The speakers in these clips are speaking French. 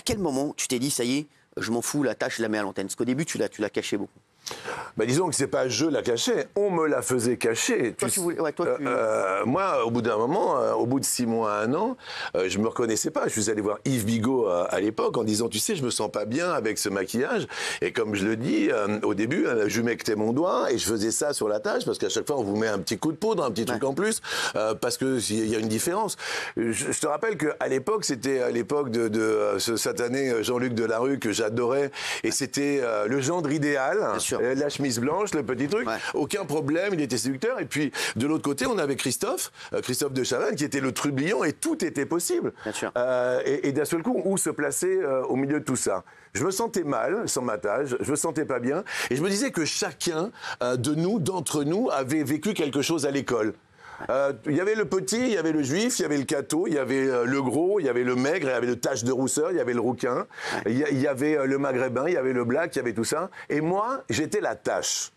quel moment tu t'es dit, ça y est, je m'en fous, la tâche, je la mets à l'antenne? Parce qu'au début, tu l'as caché beaucoup. Bah, disons que c'est pas je la cachais, on me la faisait cacher. Toi, tu voulais, ouais, toi, Moi, au bout d'un moment, au bout de 6 mois, 1 an, je me reconnaissais pas. Je suis allé voir Yves Bigot à l'époque en disant, tu sais, je me sens pas bien avec ce maquillage. Et comme je le dis, au début, je humectais mon doigt et je faisais ça sur la tâche parce qu'à chaque fois, on vous met un petit coup de poudre, un petit truc en plus, parce que il y a une différence. Je te rappelle qu'à l'époque, c'était à l'époque de ce satané Jean-Luc Delarue que j'adorais, et c'était le gendre idéal. Bien sûr. La chemise blanche, le petit truc, aucun problème, il était séducteur. Et puis, de l'autre côté, on avait Christophe de Chavannes, qui était le trublion, et tout était possible. Bien sûr. Et d'un seul coup, où se placer au milieu de tout ça? Je me sentais mal, sans ma tâche, je me sentais pas bien, et je me disais que chacun d'entre nous, avait vécu quelque chose à l'école. Il y avait le petit, il y avait le juif, il y avait le cateau, il y avait le gros, il y avait le maigre, il y avait le tache de rousseur, il y avait le rouquin, il y avait le maghrébin, il y avait le black, il y avait tout ça. Et moi, j'étais la tache.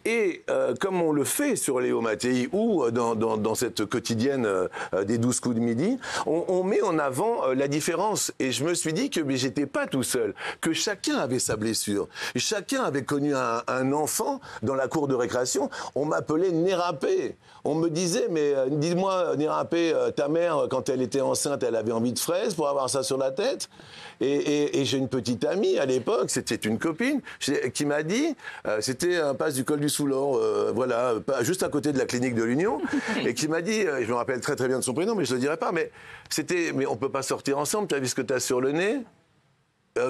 Et comme on le fait sur Léo Mattei ou dans cette quotidienne des 12 coups de midi, on met en avant la différence. Et je me suis dit que j'étais pas tout seul, que chacun avait sa blessure. Chacun avait connu un enfant dans la cour de récréation. On m'appelait Nérapé. On me disait, mais dis-moi, Nérapé, ta mère, quand elle était enceinte, elle avait envie de fraises pour avoir ça sur la tête. Et j'ai une petite amie à l'époque, c'était une copine, qui m'a dit, c'était un passe du col du Soulor, voilà, juste à côté de la clinique de l'Union, et qui m'a dit, je me rappelle très très bien de son prénom, mais je le dirai pas, mais on peut pas sortir ensemble, tu as vu ce que tu as sur le nez?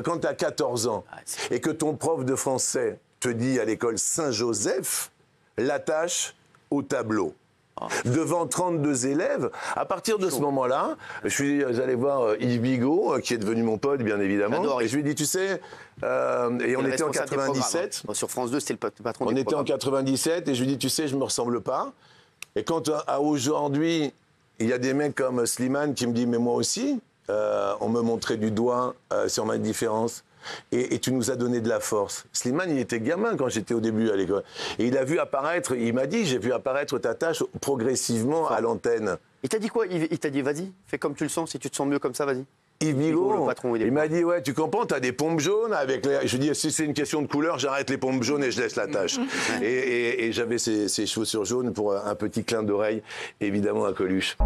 Quand tu as 14 ans, et que ton prof de français te dit à l'école Saint-Joseph, l'attache au tableau. Devant 32 élèves, à partir de ce moment-là, je suis allé voir Yves Bigot, qui est devenu mon pote, bien évidemment, et je lui ai dit, tu sais, et on était en 97. Hein. Sur France 2, c'était le patron On était en 97, et je lui ai dit, tu sais, je me ressemble pas. Et quand à aujourd'hui, il y a des mecs comme Slimane qui me disent, mais moi aussi, on me montrait du doigt sur ma différence. Et tu nous as donné de la force. Slimane, il était gamin quand j'étais au début à l'école. Et il a vu apparaître, il m'a dit, j'ai vu apparaître ta tâche progressivement à l'antenne. Il t'a dit quoi? Il t'a dit, vas-y, fais comme tu le sens, si tu te sens mieux comme ça, vas-y. Yves Bigot, le patron, il m'a dit, ouais, tu comprends, t'as des pompes jaunes avec les... Je dis, si c'est une question de couleur, j'arrête les pompes jaunes et je laisse la tâche. Et j'avais ces chaussures jaunes pour un petit clin d'oreille, évidemment, à Coluche.